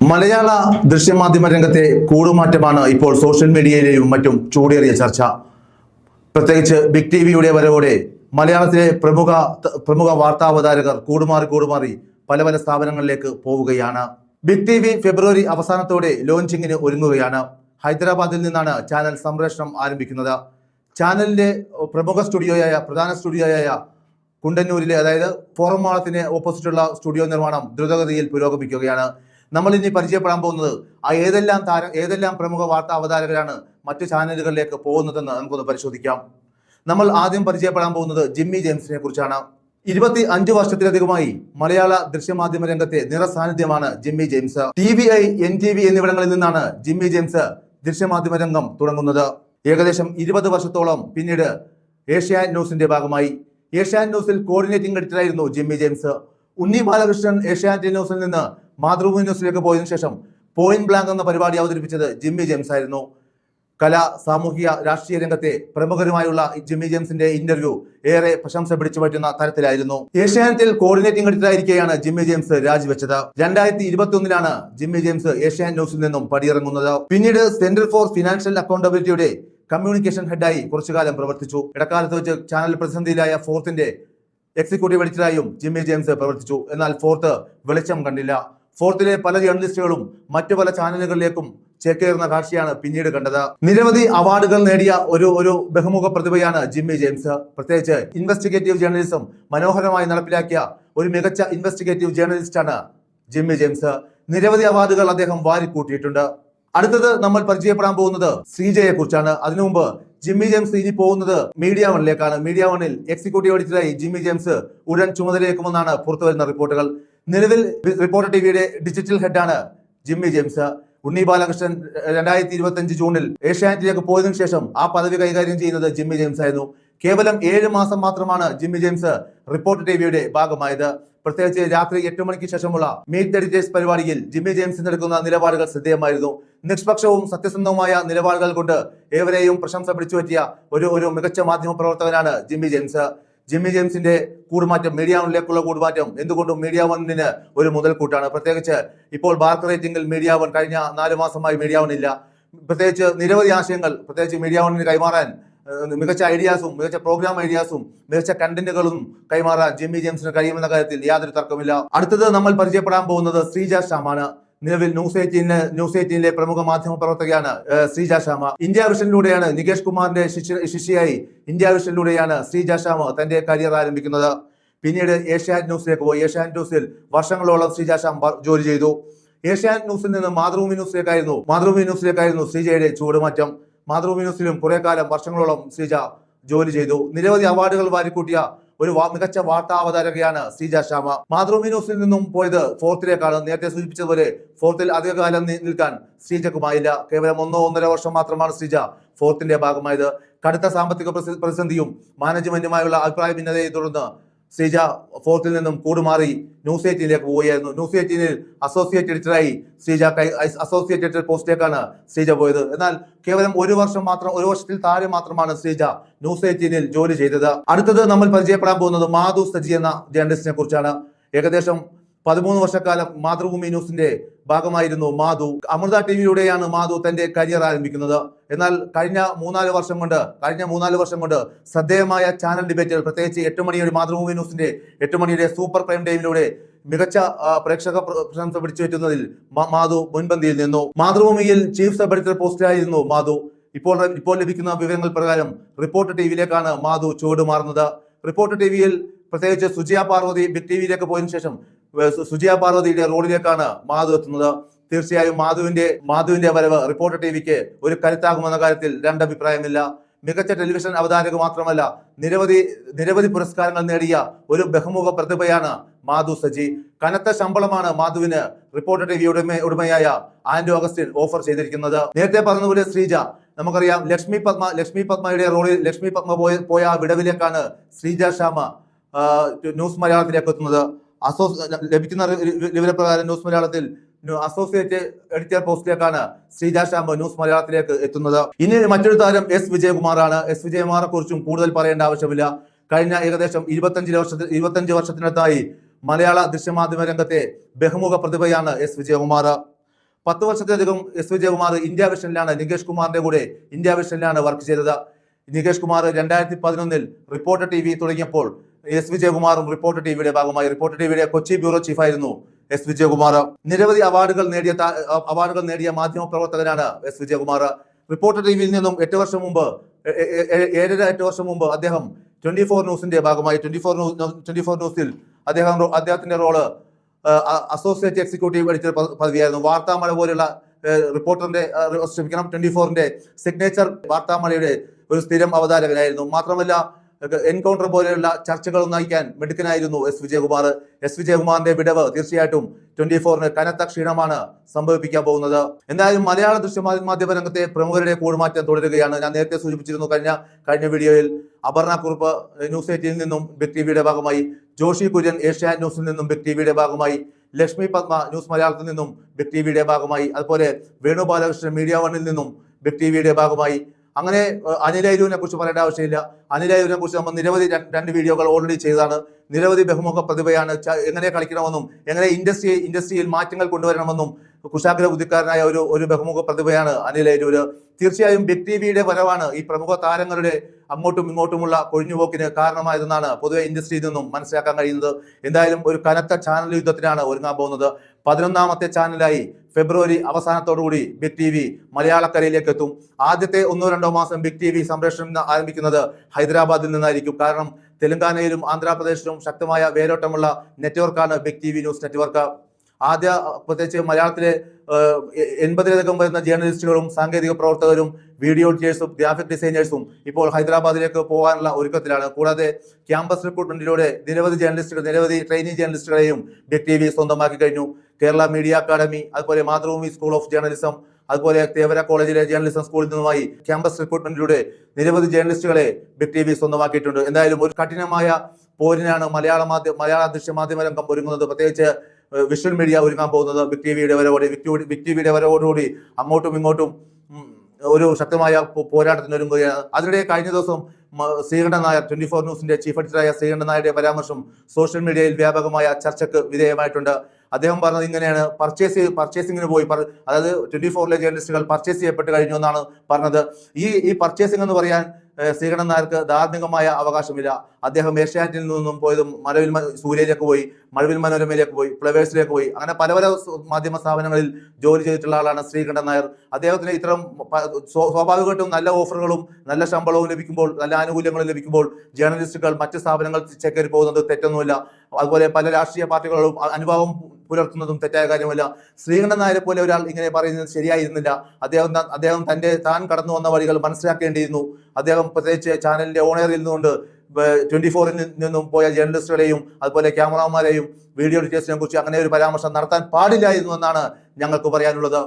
മലയാള ദൃശ്യമാധ്യമ രംഗത്തെ കൂടുമാറ്റമാണ് ഇപ്പോൾ സോഷ്യൽ മീഡിയയിലെയും മറ്റും ചൂടേറിയ ചർച്ച. പ്രത്യേകിച്ച് ബിഗ് ടിവിയുടെ വരവോടെ മലയാളത്തിലെ പ്രമുഖ വാർത്താവതാരകർ കൂടുമാറി പല പല സ്ഥാപനങ്ങളിലേക്ക് പോവുകയാണ്. ബിഗ് ടിവി ഫെബ്രുവരി അവസാനത്തോടെ ലോഞ്ചിങ്ങിന് ഒരുങ്ങുകയാണ്. ഹൈദരാബാദിൽ നിന്നാണ് ചാനൽ സംപ്രേഷണം ആരംഭിക്കുന്നത്. ചാനലിന്റെ പ്രധാന സ്റ്റുഡിയോയായ കുണ്ടന്നൂരിലെ, അതായത് ഫോറം മാളത്തിന് ഓപ്പോസിറ്റുള്ള സ്റ്റുഡിയോ നിർമ്മാണം ദ്രുതഗതിയിൽ പുരോഗമിക്കുകയാണ്. നമ്മൾ ഇനി പരിചയപ്പെടാൻ പോകുന്നത് ഏതെല്ലാം പ്രമുഖ വാർത്താ അവതാരകരാണ് മറ്റു ചാനലുകളിലേക്ക് പോകുന്നതെന്ന് നമുക്കൊന്ന് പരിശോധിക്കാം. നമ്മൾ ആദ്യം പരിചയപ്പെടാൻ പോകുന്നത് ജിമ്മി ജെയിംസിനെ കുറിച്ചാണ്. 25 വർഷത്തിലധികമായി മലയാള ദൃശ്യമാധ്യമ രംഗത്തെ നിറസാന്നിധ്യമാണ് ജിമ്മി ജെയിംസ്. TVI, NTV എന്നിവിടങ്ങളിൽ നിന്നാണ് ജിമ്മി ജെയിംസ് ദൃശ്യമാധ്യമ രംഗം തുടങ്ങുന്നത്. ഏകദേശം 20 വർഷത്തോളം പിന്നീട് ഏഷ്യാനെറ്റ് ന്യൂസിന്റെ ഭാഗമായി. ഏഷ്യാനെറ്റ് ന്യൂസിൽ കോർഡിനേറ്റിംഗ് എഡിറ്ററായിരുന്നു ജിമ്മി ജെയിംസ്. ഉണ്ണി ബാലകൃഷ്ണൻ ഏഷ്യാനെറ്റ് ന്യൂസിൽ നിന്ന് മാതൃഭൂമി ന്യൂസിലേക്ക് പോയതിനു ശേഷം പോയിന്റ് ബ്ലാങ്ക് എന്ന പരിപാടി അവതരിപ്പിച്ചത് ജിമ്മി ജെയിംസ് ആയിരുന്നു. കലാ, സാമൂഹിക, രാഷ്ട്രീയ രംഗത്തെ പ്രമുഖരുമായുള്ള ജിമ്മി ജെയിംസിന്റെ ഇന്റർവ്യൂ ഏറെ പ്രശംസ പിടിച്ചു പറ്റുന്ന തരത്തിലായിരുന്നു. ഏഷ്യാനെറ്റിൽ കോർഡിനേറ്റിംഗ് എഡിറ്ററായിരിക്കെയാണ് ജിമ്മി ജെയിംസ് രാജിവെച്ചത്. 2021 ജിമ്മി ജെയിംസ് ഏഷ്യാനെറ്റ് ന്യൂസിൽ നിന്നും പടിയിറങ്ങുന്നത്. പിന്നീട് സെന്റർ ഫോർ ഫിനാൻഷ്യൽ അക്കൗണ്ടബിലിറ്റിയുടെ കമ്മ്യൂണിക്കേഷൻ ഹെഡായി കുറച്ചുകാലം പ്രവർത്തിച്ചു. ഇടക്കാലത്ത് വെച്ച് ചാനൽ പ്രതിസന്ധിയിലായ ഫോർത്തിന്റെ എക്സിക്യൂട്ടീവ് എഡിറ്ററായും ജിമ്മി ജെയിംസ് പ്രവർത്തിച്ചു. എന്നാൽ ഫോർത്ത് വെളിച്ചം കണ്ടില്ല. ഫോർത്തിലെ പല ജേർണലിസ്റ്റുകളും മറ്റു പല ചാനലുകളിലേക്കും ചേക്കേറുന്ന കാഴ്ചയാണ് പിന്നീട് കണ്ടത്. നിരവധി അവാർഡുകൾ നേടിയ ഒരു ബഹുമുഖ പ്രതിഭയാണ് ജിമ്മി ജെയിംസ്. പ്രത്യേകിച്ച് ഇൻവെസ്റ്റിഗേറ്റീവ് ജേർണലിസം മനോഹരമായി നടപ്പിലാക്കിയ ഒരു മികച്ച ഇൻവെസ്റ്റിഗേറ്റീവ് ജേർണലിസ്റ്റാണ് ജിമ്മി ജെയിംസ്. നിരവധി അവാർഡുകൾ അദ്ദേഹം വാരിക്കൂട്ടിയിട്ടുണ്ട്. അടുത്തത് നമ്മൾ പരിചയപ്പെടാൻ പോകുന്നത് ശ്രീജയെ കുറിച്ചാണ്. അതിനു മുമ്പ് ജിമ്മി ജെയിംസ് ഇനി പോകുന്നത് മീഡിയ വണിലേക്കാണ്. മീഡിയ വണിൽ എക്സിക്യൂട്ടീവ് എഡിറ്ററായി ജിമ്മി ജെയിംസ് ഉടൻ ചുമതലയേക്കുമെന്നാണ് പുറത്തുവരുന്ന റിപ്പോർട്ടുകൾ. നിലവിൽ റിപ്പോർട്ടർ ടിവിയുടെ ഡിജിറ്റൽ ഹെഡാണ് ജിമ്മി ജെയിംസ്. ഉണ്ണി ബാലകൃഷ്ണൻ 2025 ജൂണിൽ ഏഷ്യാനെറ്റിലേക്ക് പോയതിനു ശേഷം ആ പദവി കൈകാര്യം ചെയ്യുന്നത് ജിമ്മി ജെയിംസ് ആയിരുന്നു. കേവലം 7 മാസം മാത്രമാണ് ജിമ്മി ജെയിംസ് റിപ്പോർട്ടർ ടിവിയുടെ ഭാഗമായത്. പ്രത്യേകിച്ച് രാത്രി 8 മണിക്ക് ശേഷമുള്ള മീറ്റ് എഡിറ്റേഴ്സ് പരിപാടിയിൽ ജിമ്മി ജെയിംസിന് എടുക്കുന്ന നിലപാടുകൾ ശ്രദ്ധേയമായിരുന്നു. നിഷ്പക്ഷവും സത്യസന്ധവുമായ നിലപാടുകൾ കൊണ്ട് ഏവരെയും പ്രശംസ പിടിച്ചുപറ്റിയ ഒരു മികച്ച മാധ്യമ പ്രവർത്തകനാണ് ജിമ്മി ജെയിംസ്. ജിമ്മി ജെയിംസിന്റെ കൂടുമാറ്റം, മീഡിയ വണിലേക്കുള്ള കൂടുമാറ്റം എന്തുകൊണ്ടും മീഡിയ വണിന് ഒരു മുതൽക്കൂട്ടാണ്. പ്രത്യേകിച്ച് ഇപ്പോൾ ബാർക്ക് റേറ്റിംഗിൽ മീഡിയ വൺ കഴിഞ്ഞ 4 മാസമായി മീഡിയ വണില്ല. പ്രത്യേകിച്ച് നിരവധി ആശയങ്ങൾ പ്രത്യേകിച്ച് മീഡിയ വണിന് കൈമാറാൻ, മികച്ച ഐഡിയാസും മികച്ച പ്രോഗ്രാം ഐഡിയാസും മികച്ച കണ്ടന്റുകളും കൈമാറാൻ ജിമ്മി ജെയിംസിന് കഴിയുമെന്ന കാര്യത്തിൽ യാതൊരു തർക്കമില്ല. അടുത്തത് നമ്മൾ പരിചയപ്പെടാൻ പോകുന്നത് ശ്രീജ ശ്യാമാണ്. നിലവിൽ ന്യൂസ് 18 പ്രമുഖ മാധ്യമ പ്രവർത്തകയാണ് ശ്രീജ ശ്യാമ. ഇന്ത്യ വിഷനിലൂടെയാണ് നികേഷ് കുമാറിന്റെ ശിഷ്യയായി ഇന്ത്യ വിഷനിലൂടെയാണ് ശ്രീജ ശ്യാമ തന്റെ കരിയർ ആരംഭിക്കുന്നത്. പിന്നീട് ഏഷ്യാനെറ്റ് ന്യൂസിലേക്ക് പോയി. ഏഷ്യാനെറ്റ് ന്യൂസിൽ വർഷങ്ങളോളം ശ്രീജ ശ്യാമ ജോലി ചെയ്തു. ഏഷ്യാനെറ്റ് ന്യൂസിൽ നിന്ന് മാതൃഭൂമി ന്യൂസിലേക്കായിരുന്നു ശ്രീജയുടെ ചുവടുമാറ്റം. മാതൃഭൂമി ന്യൂസിലും കുറെ കാലം വർഷങ്ങളോളം ശ്രീജ ജോലി ചെയ്തു. നിരവധി അവാർഡുകൾ വാരിക്കൂട്ടിയ ഒരു മികച്ച വാർത്താ അവതാരകയാണ് ശ്രീജ ശ്യാമ. മാതൃഭൂമി ന്യൂസിൽ നിന്നും പോയത് ഫോർത്തിലേക്കാണ്. നേരത്തെ സൂചിപ്പിച്ചതുപോലെ ഫോർത്തിൽ അധികകാലം നിൽക്കാൻ ശ്രീജക്കുമായില്ല. കേവലം 1-1.5 വർഷം മാത്രമാണ് ശ്രീജ ഫോർത്തിന്റെ ഭാഗമായത്. കടുത്ത സാമ്പത്തിക പ്രതിസന്ധിയും മാനേജ്മെന്റുമായുള്ള അഭിപ്രായ ഭിന്നതയെ തുടർന്ന് ശ്രീജ ഫോർത്തിൽ നിന്നും കൂടുമാറി ന്യൂസ് 18 പോവുകയായിരുന്നു. ന്യൂസ് 18 അസോസിയേറ്റ് എഡിറ്ററായി അസോസിയേറ്റ് എഡിറ്റർ പോസ്റ്റിലേക്കാണ് ശ്രീജ പോയത്. എന്നാൽ കേവലം 1 വർഷത്തിൽ താഴെ മാത്രമാണ് ശ്രീജ ന്യൂസ് 18 ജോലി ചെയ്തത്. അടുത്തത് നമ്മൾ പരിചയപ്പെടാൻ പോകുന്നത് മാധു സജി എന്ന ജേർണലിസ്റ്റിനെ കുറിച്ചാണ്. ഏകദേശം 13 വർഷക്കാലം മാതൃഭൂമി ന്യൂസിന്റെ ഭാഗമായിരുന്നു മാധു. അമൃത ടിവിയിലൂടെയാണ് മാധു തന്റെ കരിയർ ആരംഭിക്കുന്നത്. എന്നാൽ കഴിഞ്ഞ 3-4 വർഷം കൊണ്ട് ശ്രദ്ധേയമായ ചാനൽ ഡിബേറ്റുകൾ, പ്രത്യേകിച്ച് 8 മണിയുടെ മാതൃഭൂമി ന്യൂസിന്റെ 8 മണിയുടെ സൂപ്പർ പ്രൈം ടൈമിലൂടെ മികച്ച പ്രേക്ഷക പ്രശംസ പിടിച്ചുപറ്റുന്നതിൽ മാധു മുൻപന്തിയിൽ നിന്നു. മാതൃഭൂമിയിൽ ചീഫ് സബ് എഡിറ്റർ പോസ്റ്റിലായിരുന്നു മാധു. ഇപ്പോൾ ലഭിക്കുന്ന വിവരങ്ങൾ പ്രകാരം റിപ്പോർട്ടർ ടിവിയിലേക്കാണ് മാധു ചുവടുമാറുന്നത്. റിപ്പോർട്ടർ ടിവിയിൽ പ്രത്യേകിച്ച് സുജിയ പാർവതി ബിഗ് ടിവിയിലേക്ക് പോയതിനു ശേഷം സുജിയ പാർവതിയുടെ റോളിലേക്കാണ് മാധു എത്തുന്നത്. തീർച്ചയായും മാധുവിന്റെ വരവ് റിപ്പോർട്ടർ ടിവിക്ക് ഒരു കരുത്താകുമെന്ന കാര്യത്തിൽ രണ്ടഭിപ്രായമില്ല. മികച്ച ടെലിവിഷൻ അവതാരക മാത്രമല്ല, നിരവധി പുരസ്കാരങ്ങൾ നേടിയ ഒരു ബഹുമുഖ പ്രതിഭയാണ് മാധു സജി. കനത്ത ശമ്പളമാണ് മാധുവിന് റിപ്പോർട്ടർ ടിവി ഉടമയായ ആൻഡ്രൂ അഗസ്റ്റിൻ ഓഫർ ചെയ്തിരിക്കുന്നത്. നേരത്തെ പറഞ്ഞതുപോലെ ശ്രീജ, നമുക്കറിയാം ലക്ഷ്മി പത്മയുടെ റോളിൽ ലക്ഷ്മി പത്മ പോയ വിടവിലേക്കാണ് ശ്രീജ ശ്യാമ ന്യൂസ് മലയാളത്തിലേക്ക് എത്തുന്നത്. ലഭിക്കുന്ന വിവരപ്രകാരം ന്യൂസ് മലയാളത്തിൽ അസോസിയേറ്റ് എഡിറ്റർ പോസ്റ്റിലേക്കാണ് ശ്രീജ ശ്യാമ ന്യൂസ് മലയാളത്തിലേക്ക് എത്തുന്നത്. ഇനി മറ്റൊരു താരം എസ് വിജയകുമാറാണ്. എസ് വിജയകുമാറിനെ കുറിച്ചും കൂടുതൽ പറയേണ്ട ആവശ്യമില്ല. കഴിഞ്ഞ ഏകദേശം 25 വർഷത്തിനടുത്തായി മലയാള ദൃശ്യമാധ്യമ രംഗത്തെ ബഹുമുഖ പ്രതിഭയാണ് എസ് വിജയകുമാർ. 10 വർഷത്തിലധികം എസ് വിജയകുമാർ ഇന്ത്യ വിഷനിലാണ് നികേഷ് കുമാറിന്റെ കൂടെ ഇന്ത്യ വിഷനിലാണ് വർക്ക് ചെയ്തത്. നികേഷ് കുമാർ 2011 റിപ്പോർട്ടർ TV തുടങ്ങിയപ്പോൾ എസ് വിജയകുമാറും റിപ്പോർട്ടർ TVയുടെ ഭാഗമായി. റിപ്പോർട്ടർ TVയുടെ കൊച്ചി ബ്യൂറോ ചീഫായിരുന്നു എസ് വിജയകുമാർ. നിരവധി അവാർഡുകൾ നേടിയ മാധ്യമ പ്രവർത്തകനാണ് എസ് വിജയകുമാർ. റിപ്പോർട്ടർ TVയിൽ നിന്നും 8 വർഷം മുമ്പ് 8 വർഷം മുമ്പ് അദ്ദേഹം 24 ന്യൂസിന്റെ ഭാഗമായി 24 ന്യൂസിൽ അദ്ദേഹത്തിന്റെ റോള് അസോസിയേറ്റ് എക്സിക്യൂട്ടീവ് എഡിറ്റർ പദവിയായിരുന്നു. വാർത്താമഴ പോലുള്ള റിപ്പോർട്ടറിന്റെ 24ന്റെ സിഗ്നേച്ചർ വാർത്താമഴയുടെ ഒരു സ്ഥിരം അവതാരകനായിരുന്നു. മാത്രമല്ല എൻകൗണ്ടർ പോലെയുള്ള ചർച്ചകൾ നയിക്കാൻ മിടുക്കനായിരുന്നു എസ് വിജയകുമാർ. എസ് വിജയകുമാറിന്റെ വിടവ് തീർച്ചയായിട്ടും 24ന് കനത്ത ക്ഷീണമാണ് സംഭവിപ്പിക്കാൻ പോകുന്നത്. എന്തായാലും മലയാള ദൃശ്യമാധ്യമ രംഗത്തെ പ്രമുഖരുടെ കൂടുമാറ്റം തുടരുകയാണ്. ഞാൻ നേരത്തെ സൂചിപ്പിച്ചിരുന്നു കഴിഞ്ഞ വീഡിയോയിൽ. അപർണ കുറുപ്പ് ന്യൂസ് 18 നിന്നും ബിഗ് ടിവിയുടെ ഭാഗമായി, ജോഷി കുര്യൻ ഏഷ്യാനെറ്റ് ന്യൂസിൽ നിന്നും ബിഗ് ടിവിയുടെ ഭാഗമായി, ലക്ഷ്മി പത്മ ന്യൂസ് മലയാളത്തിൽ നിന്നും ബിഗ് ടിവിയുടെ ഭാഗമായി, അതുപോലെ വേണു ബാലകൃഷ്ണൻ മീഡിയ വണ്ണിൽ നിന്നും ബിഗ് ടിവിയുടെ ഭാഗമായി. അങ്ങനെ അനിൽ ഐരൂരിനെ കുറിച്ച് പറയേണ്ട ആവശ്യമില്ല. അനിൽ ഐരൂരിനെ കുറിച്ച് നമ്മൾ നിരവധി 2 വീഡിയോകൾ ഓൾറെഡി ചെയ്തതാണ്. നിരവധി ബഹുമുഖ പ്രതിഭയാണ്. എങ്ങനെ കളിക്കണമെന്നും എങ്ങനെ ഇൻഡസ്ട്രിയിൽ മാറ്റങ്ങൾ കൊണ്ടുവരണമെന്നും കുശാഗ്ര ബുദ്ധിക്കാരനായ ഒരു ബഹുമുഖ പ്രതിഭയാണ് അനിൽ ഐരൂര്. തീർച്ചയായും ബിഗ് ടിവിയുടെ വരവാണ് ഈ പ്രമുഖ താരങ്ങളുടെ അങ്ങോട്ടും ഇങ്ങോട്ടുമുള്ള കൊഴിഞ്ഞുപോക്കിന് കാരണമായതെന്നാണ് പൊതുവെ ഇൻഡസ്ട്രിയിൽ നിന്നും മനസ്സിലാക്കാൻ കഴിയുന്നത്. എന്തായാലും ഒരു കനത്ത ചാനൽ യുദ്ധത്തിനാണ് ഒരുങ്ങാൻ പോകുന്നത്. 11ാമത്തെ ചാനലായി ഫെബ്രുവരി അവസാനത്തോടുകൂടി ബിഗ് ടിവി മലയാളക്കരയിലേക്ക് എത്തും. ആദ്യത്തെ 1-2 മാസം ബിഗ് ടിവി സംപ്രേഷണം ആരംഭിക്കുന്നത് ഹൈദരാബാദിൽ നിന്നായിരിക്കും. കാരണം തെലങ്കാനയിലും ആന്ധ്രാപ്രദേശിലും ശക്തമായ വേരോട്ടമുള്ള നെറ്റ്വർക്കാണ് ബിഗ് ടിവി ന്യൂസ് നെറ്റ്വർക്ക്. പ്രത്യേകിച്ച് മലയാളത്തിലെ 80ലധികം വരുന്ന ജേർണലിസ്റ്റുകളും സാങ്കേതിക പ്രവർത്തകരും വീഡിയോ എഡിറ്റേഴ്സും ഗ്രാഫിക് ഡിസൈനേഴ്സും ഇപ്പോൾ ഹൈദരാബാദിലേക്ക് പോകാനുള്ള ഒരുക്കത്തിലാണ്. കൂടാതെ ക്യാമ്പസ് റിക്രൂട്ട്മെന്റിലൂടെ നിരവധി ട്രെയിനി ജേർണലിസ്റ്റുകളെയും ബിഗ് ടിവി സ്വന്തമാക്കി കഴിഞ്ഞു. കേരള മീഡിയ അക്കാദമി, അതുപോലെ മാതൃഭൂമി സ്കൂൾ ഓഫ് ജേർണലിസം, അതുപോലെ തേവര കോളേജിലെ ജേർണലിസം സ്കൂളിൽ നിന്നുമായി ക്യാമ്പസ് റിക്രൂട്ട്മെന്റിലൂടെ നിരവധി ജേർണലിസ്റ്റുകളെ ബിഗ് ടിവി സ്വന്തമാക്കിയിട്ടുണ്ട്. എന്തായാലും ഒരു കഠിനമായ പോരിനാണ് മലയാള ദൃശ്യമാധ്യമ രംഗം ഒരുങ്ങുന്നത്. പ്രത്യേകിച്ച് വിഷ്വൽ മീഡിയ ഒരുങ്ങാൻ പോകുന്നത് ബിഗ് ടിവിയുടെ വരവോടുകൂടി അങ്ങോട്ടും ഇങ്ങോട്ടും ഒരു ശക്തമായ പോരാട്ടത്തിന് ഒരുങ്ങുകയാണ്. അതിനിടെ കഴിഞ്ഞ ദിവസം ശ്രീകണ്ഠൻ നായർ 24 ന്യൂസിന്റെ ചീഫ് എഡിറ്ററായ ശ്രീകണ്ഠൻ നായരുടെ പരാമർശം സോഷ്യൽ മീഡിയയിൽ വ്യാപകമായ ചർച്ചയ്ക്ക് വിധേയമായിട്ടുണ്ട്. അദ്ദേഹം പറഞ്ഞത് ഇങ്ങനെയാണ്: പർച്ചേസിങ്ങിന് പോയി, അതായത് 24ലെ ജേർണലിസ്റ്റുകൾ പർച്ചേസ് ചെയ്യപ്പെട്ട് കഴിഞ്ഞു എന്നാണ് പറഞ്ഞത്. ഈ പർച്ചേസിംഗ് എന്ന് പറയാൻ ശ്രീകണ്ഠൻ നായർക്ക് ധാർമ്മികമായ അവകാശമില്ല. അദ്ദേഹം ഏഷ്യാനെറ്റിൽ നിന്നും പോയത് സൂര്യയിലേക്ക് പോയി, മഴവിൽ മനോരമയിലേക്ക് പോയി, ഫ്ലവേഴ്സിലേക്ക് പോയി, അങ്ങനെ പല മാധ്യമ സ്ഥാപനങ്ങളിൽ ജോലി ചെയ്തിട്ടുള്ള ആളാണ് ശ്രീകണ്ഠൻ നായർ. അദ്ദേഹത്തിന് ഇത്തരം സ്വാഭാവികമായിട്ടും നല്ല ഓഫറുകളും നല്ല ശമ്പളവും ലഭിക്കുമ്പോൾ, നല്ല ആനുകൂല്യങ്ങളും ലഭിക്കുമ്പോൾ ജേർണലിസ്റ്റുകൾ മറ്റ് സ്ഥാപനങ്ങൾ ചേക്കേറി പോകുന്നത് തെറ്റൊന്നുമില്ല. അതുപോലെ പല രാഷ്ട്രീയ പാർട്ടികളോടും അനുഭാവം പുലർത്തുന്നതും തെറ്റായ കാര്യമല്ല. ശ്രീകണ്ഠൻ നായരെ പോലെ ഒരാൾ ഇങ്ങനെ പറയുന്നത് ശരിയായിരുന്നില്ല. അദ്ദേഹം താൻ കടന്നു വന്ന വഴികൾ മനസ്സിലാക്കേണ്ടിയിരുന്നു. അദ്ദേഹം പ്രത്യേകിച്ച് ചാനലിന്റെ ഓണറിൽ നിന്നുകൊണ്ട് 24ൽ നിന്നും പോയ ജേർണലിസ്റ്റുകളെയും അതുപോലെ ക്യാമറമാരെയും വീഡിയോ എഡിറ്റേഴ്സിനെ കുറിച്ച് അങ്ങനെ ഒരു പരാമർശം നടത്താൻ പാടില്ലായിരുന്നു എന്നാണ് ഞങ്ങൾക്ക് പറയാനുള്ളത്.